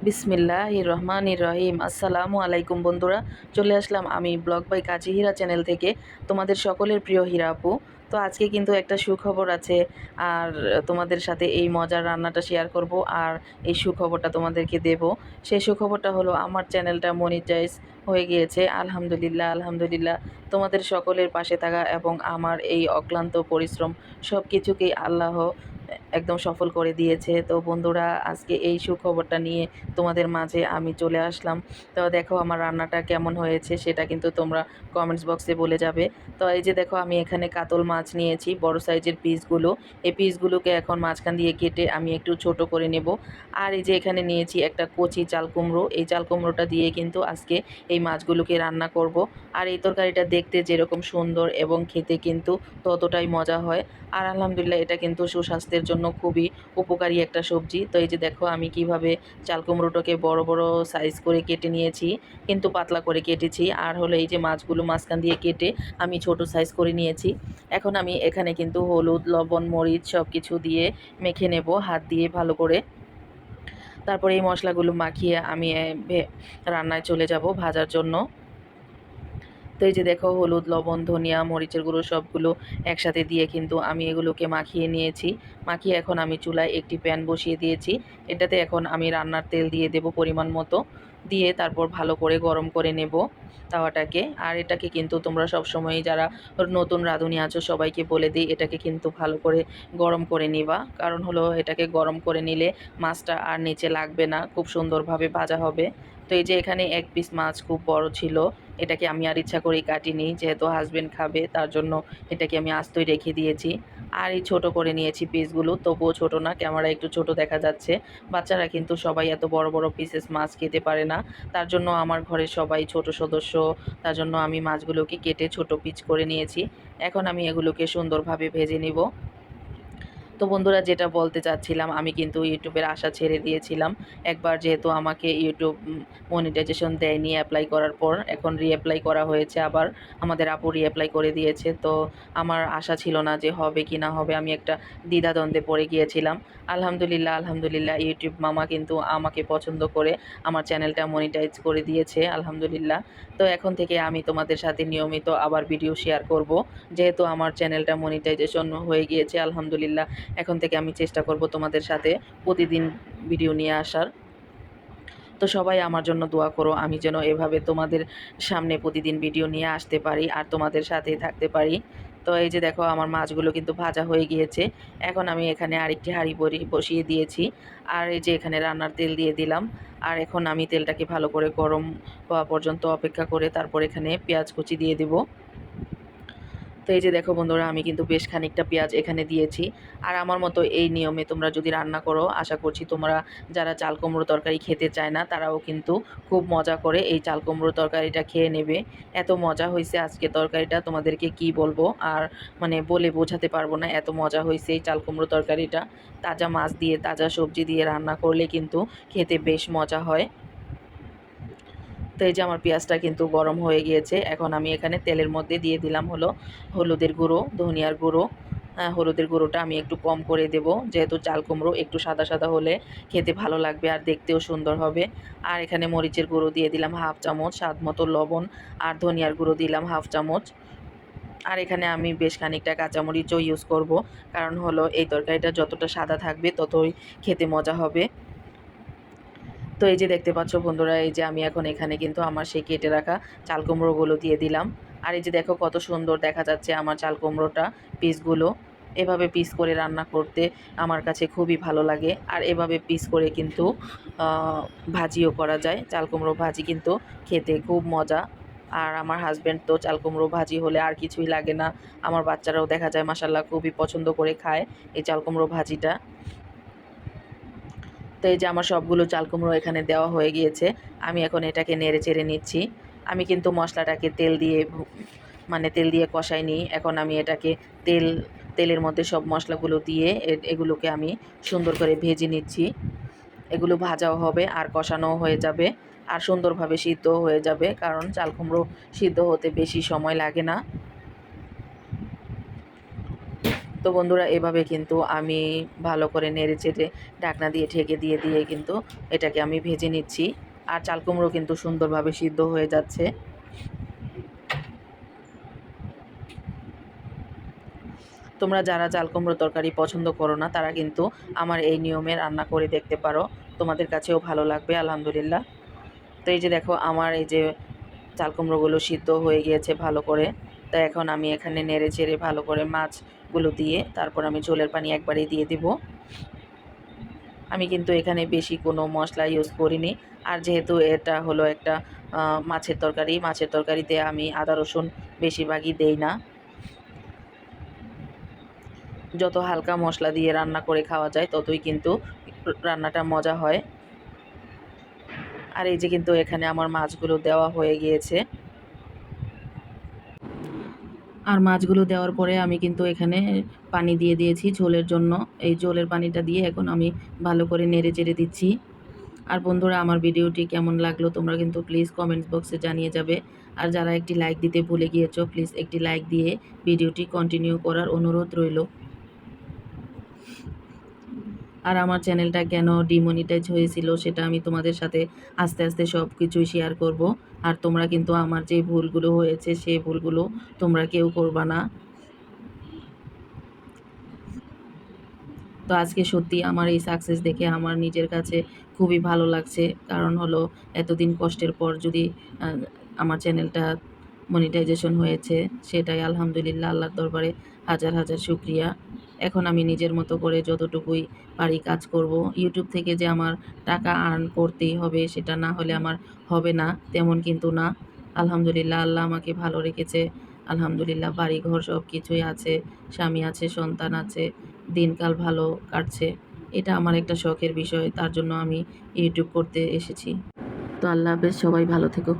বিসমিল্লাহির রহমানির রহিম। আসসালামু আলাইকুম বন্ধুরা, চলে আসলাম আমি blog by Kazi Hira channel থেকে তোমাদের সকলের প্রিয় হীরা আপু। তো আজকে কিন্তু একটা সুখবর আছে, আর তোমাদের সাথে এই মজার রান্নাটা শেয়ার করব আর এই সুখবরটা তোমাদেরকে দেব। সেই সুখবরটা হলো আমার চ্যানেলটা মনিটাইজ হয়ে গিয়েছে। আলহামদুলিল্লাহ আলহামদুলিল্লাহ। তোমাদের সকলের পাশে থাকা এবং আমার এই অক্লান্ত পরিশ্রম সব কিছুকেই আল্লাহ একদম সফল করে দিয়েছে। তো বন্ধুরা, আজকে এই সুখবরটা নিয়ে তোমাদের মাঝে আমি চলে আসলাম। তো দেখো আমার রান্নাটা কেমন হয়েছে সেটা কিন্তু তোমরা কমেন্টস বক্সে বলে যাবে। তো এই যে দেখো আমি এখানে কাতল মাছ নিয়েছি, বড় সাইজের পিসগুলো। এই পিসগুলোকে এখন মাঝখান দিয়ে কেটে আমি একটু ছোট করে নেব। আর এই যে এখানে নিয়েছি একটা কচি চাল কুমড়ো, এই চাল কুমড়োটা দিয়ে কিন্তু আজকে এই মাছগুলোকে রান্না করব। আর এই তরকারিটা দেখতে যেরকম সুন্দর এবং খেতে কিন্তু ততটাই মজা হয়। আর আলহামদুলিল্লাহ এটা কিন্তু সুস্বাস্থ্যের জন্য খুবই উপকারী একটা সবজি। তো এই যে দেখো আমি কিভাবে চাল কুমড়োটাকে বড় বড় সাইজ করে কেটে নিয়েছি, কিন্তু পাতলা করে কেটেছি। আর হলো এই যে মাছগুলো মাঝখান দিয়ে কেটে আমি ছোট সাইজ করে নিয়েছি। এখন আমি এখানে কিন্তু হলুদ, লবণ, মরিচ সব কিছু দিয়ে মেখে নেব হাত দিয়ে ভালো করে। তারপরে এই মশলাগুলো মাখিয়ে আমি রান্নায় চলে যাব ভাজার জন্য। তো এই যে দেখো হলুদ, লবণ, ধনিয়া, মরিচের গুঁড়ো সবগুলো একসাথে দিয়ে কিন্তু আমি এগুলোকে মাখিয়ে নিয়েছি। মাখিয়ে এখন আমি চুলায় একটি প্যান বসিয়ে দিয়েছি। এটাতে এখন আমি রান্নার তেল দিয়ে দেব পরিমাণ মতো, দিয়ে তারপর ভালো করে গরম করে নেব তাওয়াটাকে। আর এটাকে কিন্তু তোমরা সবসময়ই যারা নতুন রাঁধুনি আছো সবাইকে বলে দিই, এটাকে কিন্তু ভালো করে গরম করে নিবা। কারণ হলো এটাকে গরম করে নিলে মাছটা আর নিচে লাগবে না, খুব সুন্দরভাবে ভাজা হবে। তো এই যে এখানে এক পিস মাছ খুব বড় ছিল, এটাকে আমি আর ইচ্ছা করেই কাটিনি, যেহেতু হাজবেন্ড খাবে তার জন্য এটাকে আমি আস্তই রেখে দিয়েছি। আর এই ছোটো করে নিয়েছি পিসগুলো, তবুও ছোটো না, ক্যামেরা একটু ছোট দেখা যাচ্ছে। বাচ্চারা কিন্তু সবাই এত বড় বড় পিসেস মাছ খেতে পারে না, তার জন্য আমার ঘরের সবাই ছোট সদস্য, তার জন্য আমি মাছগুলোকে কেটে ছোট পিস করে নিয়েছি। এখন আমি এগুলোকে সুন্দরভাবে ভেজে নিব। তো বন্ধুরা, যেটা বলতে চাচ্ছিলাম, আমি কিন্তু ইউটিউবের আশা ছেড়ে দিয়েছিলাম একবার, যেহেতু আমাকে ইউটিউব মনিটাইজেশন দেয়নি অ্যাপ্লাই করার পর। এখন রিঅ্যাপ্লাই করা হয়েছে, আবার আমাদের আপু রিঅ্যাপ্লাই করে দিয়েছে। তো আমার আশা ছিল না যে হবে কি না হবে, আমি একটা দ্বিধাদ্বন্দ্বে পড়ে গিয়েছিলাম। আলহামদুলিল্লাহ আলহামদুলিল্লাহ, ইউটিউব মামা কিন্তু আমাকে পছন্দ করে আমার চ্যানেলটা মনিটাইজ করে দিয়েছে আলহামদুলিল্লাহ। তো এখন থেকে আমি তোমাদের সাথে নিয়মিত আবার ভিডিও শেয়ার করব, যেহেতু আমার চ্যানেলটা মনিটাইজেশন হয়ে গিয়েছে আলহামদুলিল্লাহ। এখন থেকে আমি চেষ্টা করব তোমাদের সাথে প্রতিদিন ভিডিও নিয়ে আসার। তো সবাই আমার জন্য দোয়া করো, আমি যেন এভাবে তোমাদের সামনে প্রতিদিন ভিডিও নিয়ে আসতে পারি আর তোমাদের সাথেই থাকতে পারি। তো এই যে দেখো আমার মাছগুলো কিন্তু ভাজা হয়ে গিয়েছে। এখন আমি এখানে আরেকটি হাঁড়ি বসিয়ে দিয়েছি। আর এই যে এখানে রান্নার তেল দিয়ে দিলাম। আর এখন আমি তেলটাকে ভালো করে গরম হওয়া পর্যন্ত অপেক্ষা করে তারপর এখানে পেঁয়াজ কুচি দিয়ে দিব। তো এই যে দেখো বন্ধুরা, আমি কিন্তু বেশ খানিকটা পেঁয়াজ এখানে দিয়েছি। আর আমার মতো এই নিয়মে তোমরা যদি রান্না করো, আশা করছি তোমরা যারা চাল কুমড়ো তরকারি খেতে চায় না তারাও কিন্তু খুব মজা করে এই চাল কুমড়ো তরকারিটা খেয়ে নেবে। এত মজা হয়েছে আজকে তরকারিটা, তোমাদেরকে কি বলবো, আর মানে বলে বোঝাতে পারবো না, এত মজা হয়েছে এই চাল কুমড়ো তরকারিটা। তাজা মাছ দিয়ে তাজা সবজি দিয়ে রান্না করলে কিন্তু খেতে বেশ মজা হয়। তো এই যে আমার পেঁয়াজটা কিন্তু গরম হয়ে গিয়েছে। এখন আমি এখানে তেলের মধ্যে দিয়ে দিলাম হলো হলুদের গুঁড়ো, ধনিয়ার গুঁড়ো। হলুদের গুঁড়োটা আমি একটু কম করে দেব, যেহেতু চাল কুমড়ো একটু সাদা সাদা হলে খেতে ভালো লাগবে আর দেখতেও সুন্দর হবে। আর এখানে মরিচের গুঁড়ো দিয়ে দিলাম হাফ চামচ, স্বাদ মতো লবণ, আর ধনিয়ার গুঁড়ো দিলাম হাফ চামচ। আর এখানে আমি বেশ খানিকটা কাঁচামরিচও ইউজ করব, কারণ হলো এই তরকারিটা যতটা সাদা থাকবে ততই খেতে মজা হবে। তো এই যে দেখতে পাচ্ছ বন্ধুরা, এই যে আমি এখন এখানে কিন্তু আমার সেই কেটে রাখা চাল কুমড়োগুলো দিয়ে দিলাম। আর এই যে দেখো কত সুন্দর দেখা যাচ্ছে আমার চাল কুমড়োটা পিসগুলো। এভাবে পিস করে রান্না করতে আমার কাছে খুবই ভালো লাগে। আর এভাবে পিস করে কিন্তু ভাজিও করা যায়, চাল কুমড়ো ভাজি কিন্তু খেতে খুব মজা। আর আমার হাজব্যান্ড তো চাল কুমড়ো ভাজি হলে আর কিছুই লাগে না। আমার বাচ্চারাও দেখা যায় মাশাল্লাহ খুবই পছন্দ করে খায় এই চাল কুমড়ো ভাজিটা। তো এই যে আমার সবগুলো চাল কুমড়ো এখানে দেওয়া হয়ে গিয়েছে। আমি এখন এটাকে নেড়ে চেড়ে নিচ্ছি। আমি কিন্তু মশলাটাকে তেল দিয়ে কষাইনি। এখন আমি এটাকে তেলের মধ্যে সব মশলাগুলো দিয়ে এগুলোকে আমি সুন্দর করে ভেজে নিচ্ছি। এগুলো ভাজাও হবে আর কষানোও হয়ে যাবে, আর সুন্দরভাবে সিদ্ধও হয়ে যাবে, কারণ চাল কুমড়ো সিদ্ধ হতে বেশি সময় লাগে না। তো বন্ধুরা এভাবে কিন্তু আমি ভালো করে নেড়ে চেড়ে ঢাকনা দিয়ে ঢেকে দিয়ে দিয়ে কিন্তু এটাকে আমি ভেজে নিচ্ছি। আর চাল কুমড়ো কিন্তু সুন্দরভাবে সিদ্ধ হয়ে যাচ্ছে। তোমরা যারা চাল কুমড়ো তরকারি পছন্দ করো না তারা কিন্তু আমার এই নিয়মে রান্না করে দেখতে পারো, তোমাদের কাছেও ভালো লাগবে আলহামদুলিল্লাহ। তো এই যে দেখো আমার এই যে চাল কুমড়োগুলো সিদ্ধ হয়ে গিয়েছে ভালো করে। তো এখন আমি এখানে নেড়ে চেড়ে ভালো করে মাছগুলো দিয়ে তারপর আমি ঝোলের পানি একবারেই দিয়ে দিব। আমি কিন্তু এখানে বেশি কোনো মশলা ইউজ করিনি। আর যেহেতু এটা হলো একটা মাছের তরকারি, মাছের তরকারিতে আমি আদা রসুন বেশিরভাগই দেই না। যত হালকা মশলা দিয়ে রান্না করে খাওয়া যায় ততই কিন্তু রান্নাটা মজা হয়। আর এই যে কিন্তু এখানে আমার মাছগুলো দেওয়া হয়ে গিয়েছে। আর মাছগুলো দেওয়ার পরে আমি কিন্তু এখানে পানি দিয়ে দিয়েছি ঝোলের জন্য। এই ঝোলের পানিটা দিয়ে এখন আমি ভালো করে নেড়ে চেড়ে দিচ্ছি। আর বন্ধুরা আমার ভিডিওটি কেমন লাগলো তোমরা কিন্তু প্লিজ কমেন্টস বক্সে জানিয়ে যাবে। আর যারা একটি লাইক দিতে ভুলে গিয়েছো প্লিজ একটি লাইক দিয়ে ভিডিওটি কন্টিনিউ করার অনুরোধ রইল। আর আমার চ্যানেলটা কেন ডিমনিটাইজ হয়েছিল সেটা আমি তোমাদের সাথে আস্তে আস্তে সব কিছুই শেয়ার করব। আর তোমরা কিন্তু আমার যে ভুলগুলো হয়েছে সেই ভুলগুলো তোমরা কেউ করবা না। তো আজকে সত্যি আমার এই সাকসেস দেখে আমার নিজের কাছে খুবই ভালো লাগছে। কারণ হলো এতদিন কষ্টের পর যদি আমার চ্যানেলটা মনিটাইজেশন হয়েছে সেটাই আলহামদুলিল্লাহ আল্লাহর দরবারে হাজার হাজার শুকরিয়া। এখন আমি নিজের মতো করে যতটুকুই পারি কাজ করব। ইউটিউব থেকে যে আমার টাকা আর্ন করতেই হবে সেটা না হলে আমার হবে না, তেমন কিন্তু না। আলহামদুলিল্লাহ আল্লাহ আমাকে ভালো রেখেছে। আলহামদুলিল্লাহ বাড়িঘর সব কিছুই আছে, স্বামী আছে, সন্তান আছে, দিনকাল ভালো কাটছে। এটা আমার একটা শখের বিষয়, তার জন্য আমি ইউটিউব করতে এসেছি। তো আল্লাহ হাফেজ, সবাই ভালো থেকো।